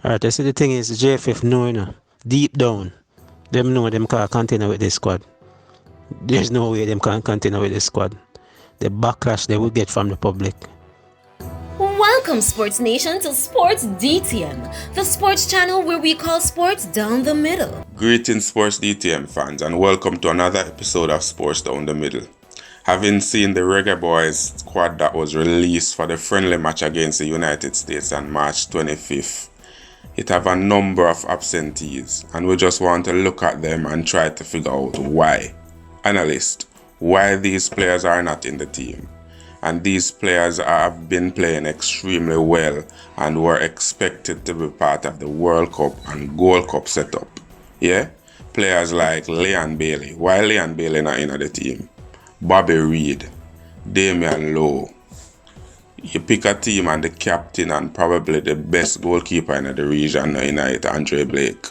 Alright, I see the thing is, the JFF know, deep down, them know them can't continue with this squad. There's no way them can continue with this squad. The backlash they will get from the public. Welcome, Sports Nation, to Sports DTM, the sports channel where we call sports down the middle. Greetings, Sports DTM fans, and welcome to another episode of Sports Down the Middle. Having seen the Reggae Boyz squad that was released for the friendly match against the United States on March 25th, it have a number of absentees, and we just want to look at them and try to figure out why. Analyst, why these players are not in the team. And these players have been playing extremely well and were expected to be part of the World Cup and Gold Cup setup. Yeah? Players like Leon Bailey. Why Leon Bailey not in the team? Bobby Reid, Damion Lowe. You pick a team and the captain and probably the best goalkeeper in the region in it, Andre Blake.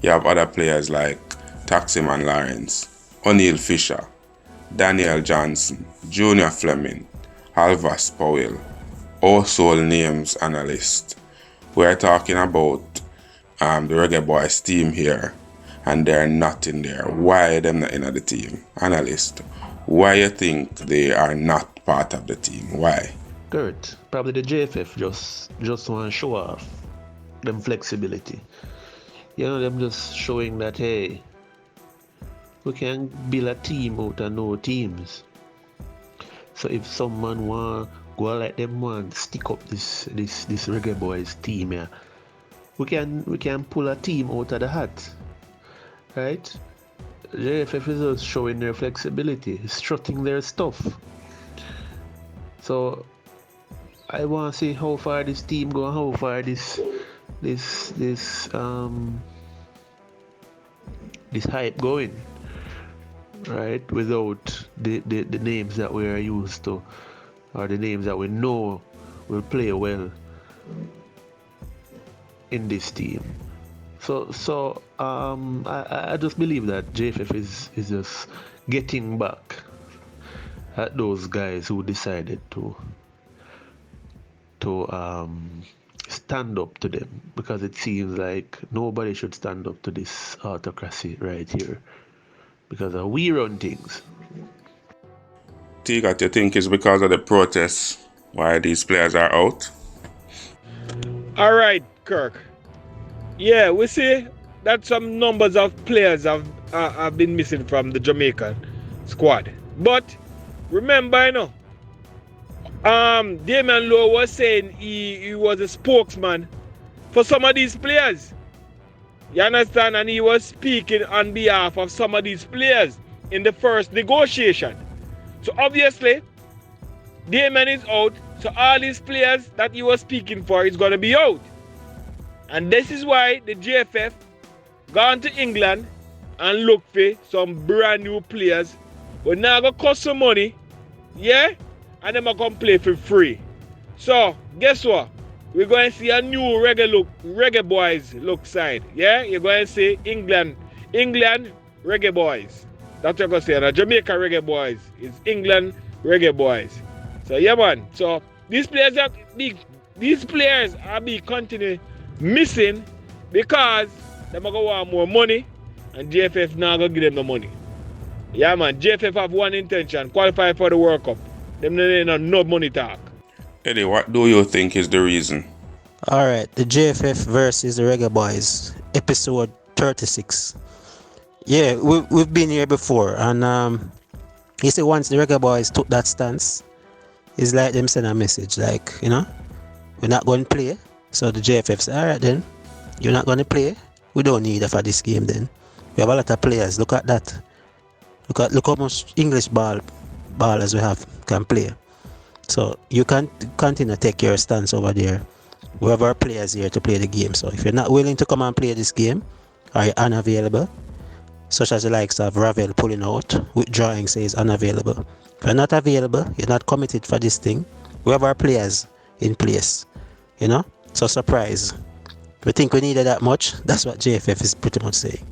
You have other players like Taximan Lawrence, O'Neal Fisher, Daniel Johnson, Junior Flemming, Alvas Powell, also names analyst. We're talking about the Reggae Boyz team here, and they're not in there. Why are them not in the team? Analyst, why you think they are not part of the team? Why? Kurt, probably the JFF just want to show off them flexibility. Them just showing that, hey, we can build a team out of no teams. So if someone want go like them want stick up this Reggae Boyz team here, we can pull a team out of the hat, right? JFF is just showing their flexibility, strutting their stuff. So I want to see how far this team go, how far this hype going, right? Without the names that we are used to, or the names that we know will play well in this team. So I just believe that JFF is just getting back at those guys who decided to stand up to them, because it seems like nobody should stand up to this autocracy right here, because we run things. Tigat, you think it's because of the protests why these players are out? All right, Kirk. Yeah, we see that some numbers of players have been missing from the Jamaican squad. But remember, Damion Lowe was saying he was a spokesman for some of these players. You understand? And he was speaking on behalf of some of these players in the first negotiation. So obviously, Damion is out. So all these players that he was speaking for is going to be out. And this is why the JFF gone to England and look for some brand new players. But now going to cost some money. Yeah? And them are going to play for free. So, guess what? We're going to see a new Reggae Boyz look side. Yeah? You're going to see England Reggae Boyz. That's what you're going to say. Now, Jamaica Reggae Boyz is England Reggae Boyz. So, yeah, man. So, these players are being continue missing because they're going to want more money and JFF now going to give them the money. Yeah, man. JFF have one intention, qualify for the World Cup. Them no money talk. Eddie, what do you think is the reason? Alright, the JFF versus the Reggae Boyz, episode 36. Yeah, we've been here before, and you see, once the Reggae Boyz took that stance, it's like them send a message like, we're not going to play. So the JFF said, alright then, you're not going to play, we don't need it for this game then. We have a lot of players, look at that. Look how much English ballers we have can play. So you can continue to take your stance over there. We have our players here to play the game. So if you're not willing to come and play this game, or you're unavailable, such as the likes of Ravel pulling out, withdrawing says unavailable. If you're not available, you're not committed for this thing, we have our players in place. So surprise. We think we needed that much. That's what JFF is pretty much saying.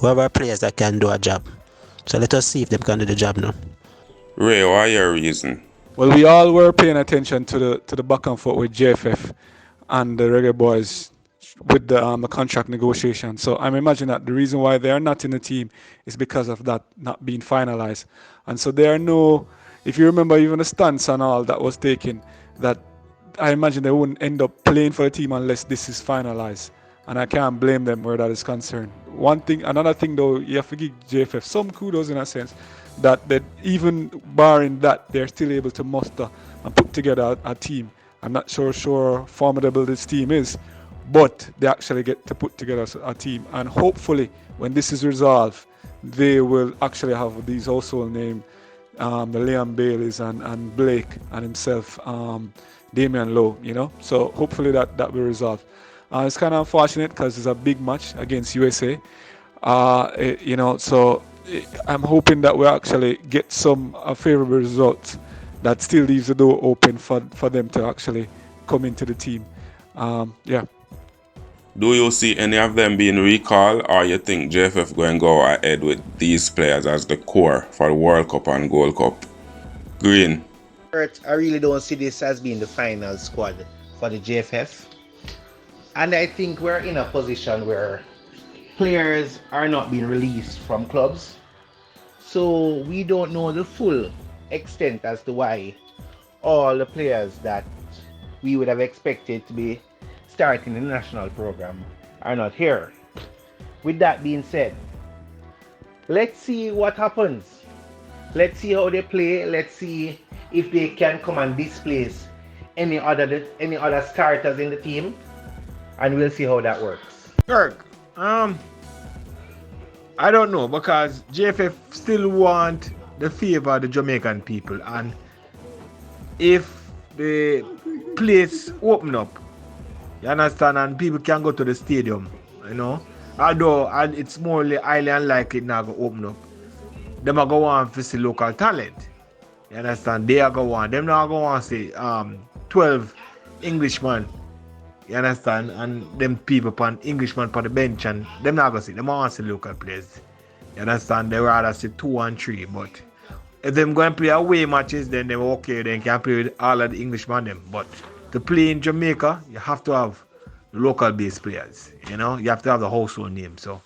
We have our players that can do a job. So let us see if they can do the job now. Ray, why your reason? Well, we all were paying attention to the back and forth with JFF and the Reggae Boyz with the contract negotiation. So I'm imagining that the reason why they are not in the team is because of that not being finalized. And so there are no, if you remember even the stance and all that was taken, that I imagine they wouldn't end up playing for the team unless this is finalized. And I can't blame them where that is concerned. Another thing though, you have to give JFF some kudos in a sense that even barring that, they're still able to muster and put together a team. I'm not sure formidable this team is, but they actually get to put together a team. And hopefully, when this is resolved, they will actually have these household names, the Liam Baileys and Blake and himself, Damion Lowe, So hopefully that will resolve. It's kind of unfortunate because it's a big match against USA, so I'm hoping that we actually get some favorable results that still leaves the door open for them to actually come into the team. Do you see any of them being recalled, or you think JFF going to go ahead with these players as the core for the World Cup and Gold Cup? Green. I really don't see this as being the final squad for the JFF. And I think we're in a position where players are not being released from clubs. So we don't know the full extent as to why all the players that we would have expected to be starting the national program are not here. With that being said, let's see what happens. Let's see how they play. Let's see if they can come and displace any other starters in the team, and we'll see how that works. Kirk, I don't know, because JFF still want the favor of the Jamaican people, and if the place open up, you understand, and people can go to the stadium, although it's more highly unlikely now to open up, them are going to want to see local talent. You understand? They are going to want. Them not going to want to see 12 Englishmen. You understand? And them people on Englishmen on the bench, and them not going to see. Them want to see local players. You understand? They rather see 2 and 3. But if them going to play away matches, then they're okay. They can play with all of the Englishmen them. But to play in Jamaica, you have to have local based players. You have to have the household name. So,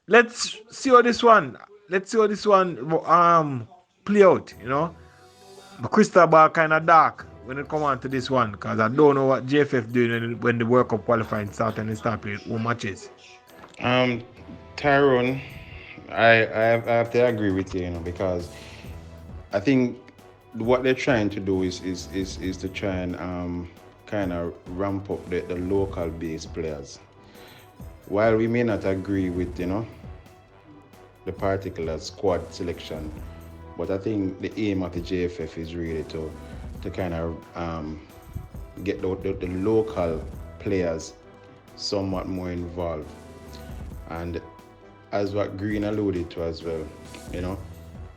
let's see how this one play out. The crystal ball kind of dark when it come on to this one, because I don't know what JFF doing when the World Cup qualifying start and they start playing home matches. Tyrone, I have to agree with you, because I think what they're trying to do is to try and kind of ramp up the local based players. While we may not agree with the particular squad selection, but I think the aim of the JFF is really to kind of get the local players somewhat more involved. And as what Green alluded to as well,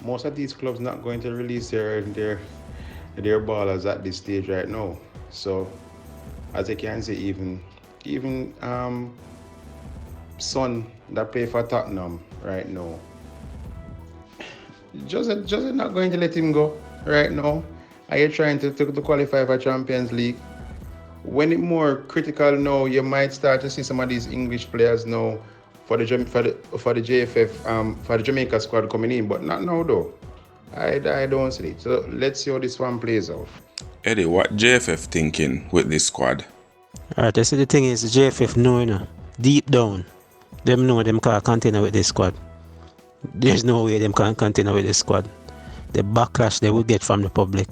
most of these clubs not going to release their ballers at this stage right now. So as I can say, even Son that play for Tottenham right now, Jose not going to let him go right now. Are you trying to qualify for Champions League? When it's more critical now, you might start to see some of these English players now for the JFF for the Jamaica squad coming in, but not now though. I don't see it. So let's see how this one plays out. Eddie, what JFF thinking with this squad? Alright, I see the thing is, the JFF know, deep down, them know them can't continue with this squad. There's no way them can continue with this squad. The backlash they will get from the public,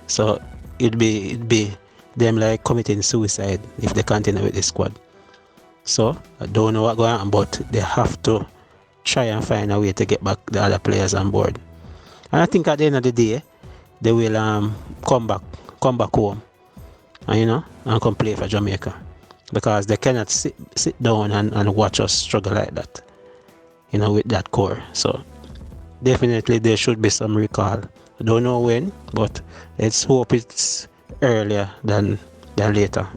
So it'd be them like committing suicide if they continue with this squad. So I don't know what's going on, but they have to try and find a way to get back the other players on board. And I think at the end of the day, they will come back home, and come play for Jamaica, because they cannot sit down and watch us struggle like that, with that core. So definitely there should be some recall. I don't know when, but let's hope it's earlier than later.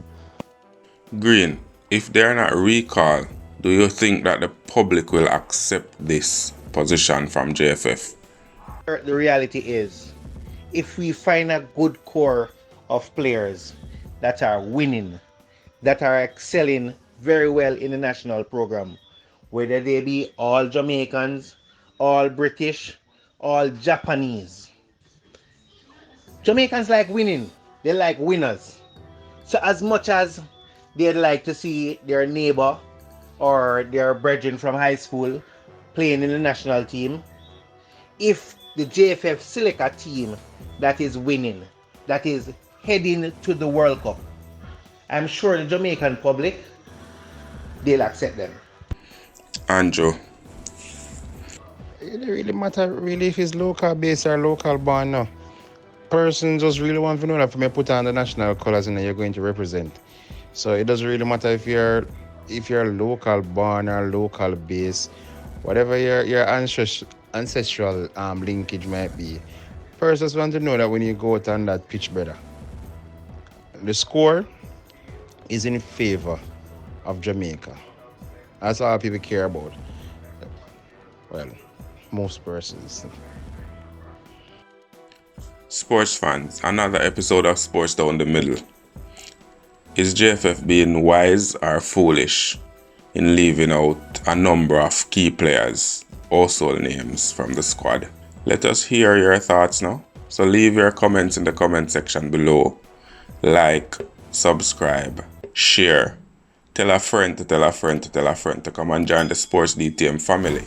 Green, if they're not recalled, do you think that the public will accept this position from JFF? The reality is, if we find a good core of players that are winning, that are excelling very well in the national program, whether they be all Jamaicans, all British, all Japanese. Jamaicans like winning, they like winners. So as much as they'd like to see their neighbor or their brethren from high school playing in the national team, if the JFF select a team that is winning, that is heading to the World Cup, I'm sure the Jamaican public, they'll accept them. Andrew. It don't really matter really if it's local base or local born now. Person just really want to know that for me put on the national colours and you're going to represent. So it doesn't really matter if you're local born or local base, whatever your ancestral linkage might be. First, just want to know that when you go out on that pitch, brother, the score is in favor of Jamaica. That's all people care about. Well, most persons. Sports fans, another episode of Sports Down the Middle. Is JFF being wise or foolish in leaving out a number of key players, also names from the squad? Let us hear your thoughts now. So leave your comments in the comment section below. Like, subscribe, share. Tell a friend to tell a friend to tell a friend to come and join the Sports DTM family.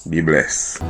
Be blessed.